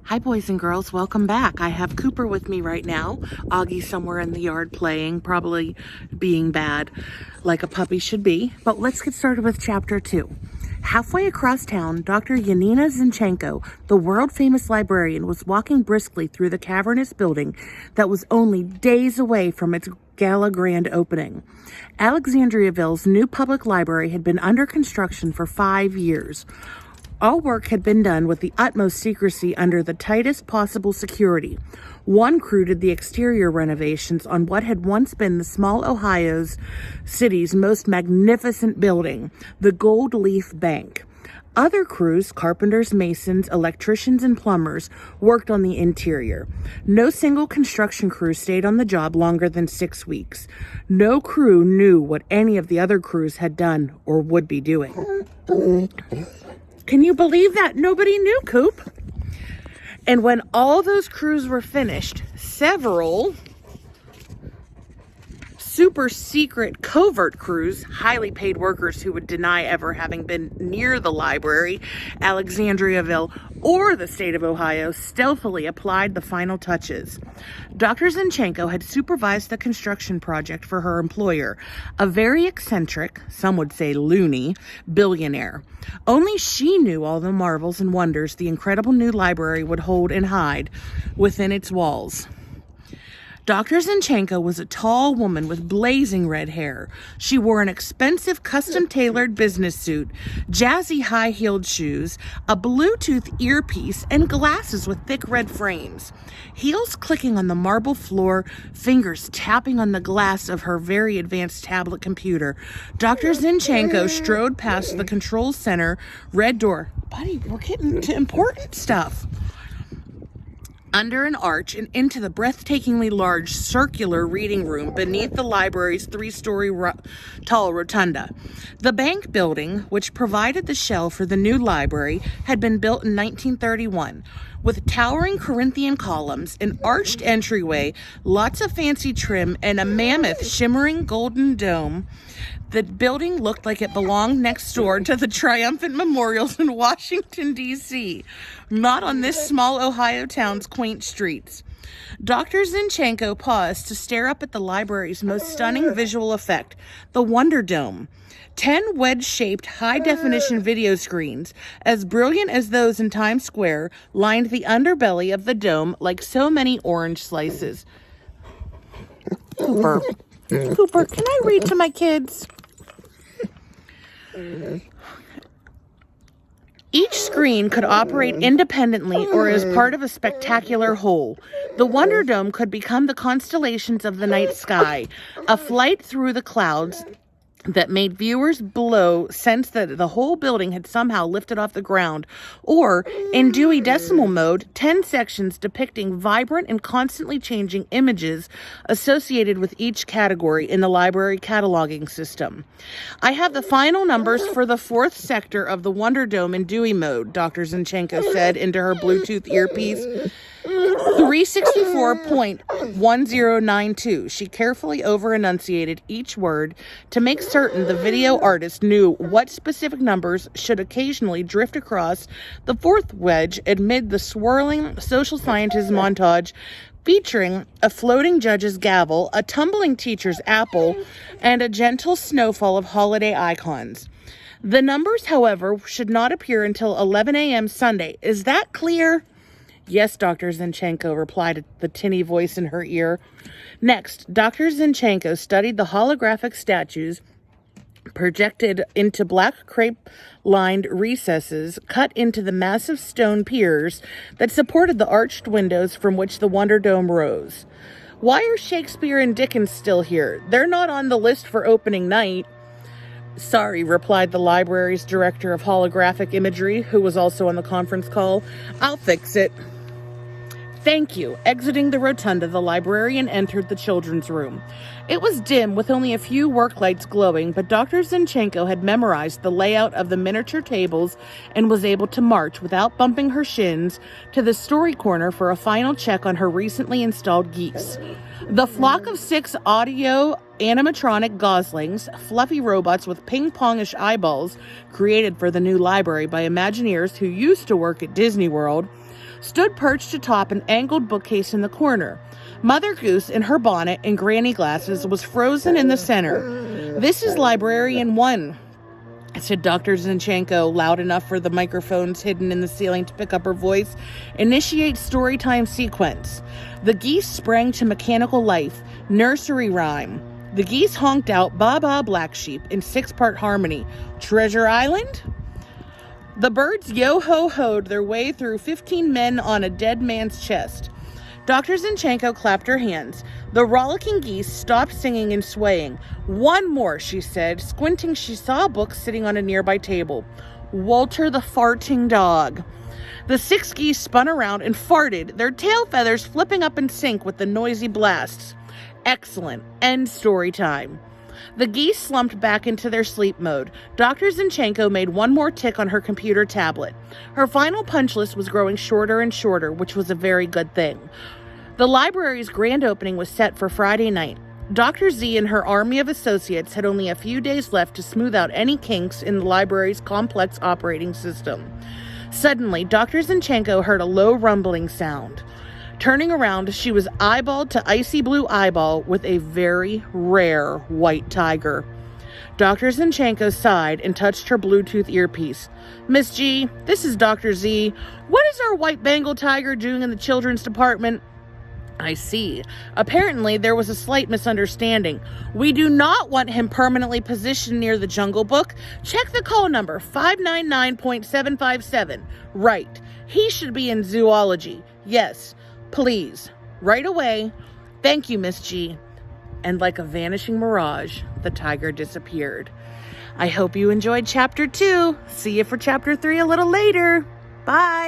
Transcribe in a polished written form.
Hi, boys and girls. Welcome back. I have Cooper with me right now. Augie's somewhere in the yard playing, probably being bad, like a puppy should be. But let's get started with Chapter 2. Halfway across town, Dr. Yanina Zinchenko, the world-famous librarian, was walking briskly through the cavernous building that was only days away from its gala grand opening. Alexandriaville's new public library had been under construction for 5 years. All work had been done with the utmost secrecy under the tightest possible security. One crew did the exterior renovations on what had once been the small Ohio city's most magnificent building, the Gold Leaf Bank. Other crews, carpenters, masons, electricians, and plumbers, worked on the interior. No single construction crew stayed on the job longer than 6 weeks. No crew knew what any of the other crews had done or would be doing. Can you believe that? Nobody knew, Coop. And when all those crews were finished, several super secret covert crews, highly paid workers who would deny ever having been near the library, Alexandriaville, or the state of Ohio, stealthily applied the final touches. Dr. Zinchenko had supervised the construction project for her employer, a very eccentric, some would say loony, billionaire. Only she knew all the marvels and wonders the incredible new library would hold and hide within its walls. Dr. Zinchenko was a tall woman with blazing red hair. She wore an expensive custom-tailored business suit, jazzy high-heeled shoes, a Bluetooth earpiece, and glasses with thick red frames. Heels clicking on the marble floor, fingers tapping on the glass of her very advanced tablet computer. Dr. Zinchenko strode past the control center red door. Buddy, we're getting to important stuff. Under an arch and into the breathtakingly large circular reading room beneath the library's 3-story tall rotunda. The bank building, which provided the shell for the new library, had been built in 1931. With towering Corinthian columns, an arched entryway, lots of fancy trim, and a mammoth shimmering golden dome, the building looked like it belonged next door to the triumphant memorials in Washington, D.C., not on this small Ohio town's quaint streets. Dr. Zinchenko paused to stare up at the library's most stunning visual effect, the Wonder Dome. 10 wedge-shaped, high-definition video screens, as brilliant as those in Times Square, lined the underbelly of the dome like so many orange slices. Cooper, can I read to my kids? Each screen could operate independently or as part of a spectacular whole. The Wonder Dome could become the constellations of the night sky, a flight through the clouds that made viewers below sense that the whole building had somehow lifted off the ground, or, in Dewey Decimal mode, 10 sections depicting vibrant and constantly changing images associated with each category in the library cataloging system. I have the final numbers for the 4th sector of the Wonder Dome in Dewey mode, Dr. Zinchenko said into her Bluetooth earpiece. 364.1092. She carefully over-enunciated each word to make certain the video artist knew what specific numbers should occasionally drift across the 4th wedge amid the swirling social sciences montage featuring a floating judge's gavel, a tumbling teacher's apple, and a gentle snowfall of holiday icons. The numbers, however, should not appear until 11 a.m. Sunday. Is that clear? Yes, Dr. Zinchenko replied, the tinny voice in her ear. Next, Dr. Zinchenko studied the holographic statues projected into black crepe-lined recesses cut into the massive stone piers that supported the arched windows from which the Wonder Dome rose. Why are Shakespeare and Dickens still here? They're not on the list for opening night. Sorry, replied the library's director of holographic imagery, who was also on the conference call. I'll fix it. Thank you. Exiting the rotunda, the librarian entered the children's room. It was dim, with only a few work lights glowing, but Dr. Zinchenko had memorized the layout of the miniature tables and was able to march, without bumping her shins, to the story corner for a final check on her recently installed geese. The flock of 6 audio animatronic goslings, fluffy robots with ping-pongish eyeballs, created for the new library by Imagineers who used to work at Disney World, stood perched atop an angled bookcase in the corner. Mother Goose, in her bonnet and granny glasses, was frozen in the center. "This is Librarian 1, said Dr. Zinchenko, loud enough for the microphones hidden in the ceiling to pick up her voice. "Initiate storytime sequence." The geese sprang to mechanical life. Nursery rhyme. The geese honked out "Ba Ba Black Sheep" in 6-part harmony. Treasure Island? The birds yo-ho-hoed their way through 15 men on a dead man's chest. Dr. Zinchenko clapped her hands. The rollicking geese stopped singing and swaying. "One more," she said. Squinting, she saw a book sitting on a nearby table. Walter the Farting Dog. The 6 geese spun around and farted, their tail feathers flipping up in sync with the noisy blasts. Excellent. End story time. The geese slumped back into their sleep mode. Dr. Zinchenko made one more tick on her computer tablet. Her final punch list was growing shorter and shorter, which was a very good thing. The library's grand opening was set for Friday night. Dr. Z and her army of associates had only a few days left to smooth out any kinks in the library's complex operating system. Suddenly, Dr. Zinchenko heard a low rumbling sound. Turning around, she was eyeballed to icy blue eyeball with a very rare white tiger. Dr. Zinchenko sighed and touched her Bluetooth earpiece. "Miss G, this is Dr. Z. What is our white Bengal tiger doing in the children's department?" "I see. Apparently there was a slight misunderstanding. We do not want him permanently positioned near the Jungle Book. Check the call number 599.757. Right. He should be in zoology. Yes. Please. Right away. Thank you, Miss G." And like a vanishing mirage, the tiger disappeared. I hope you enjoyed Chapter 2. See you for Chapter 3 a little later. Bye.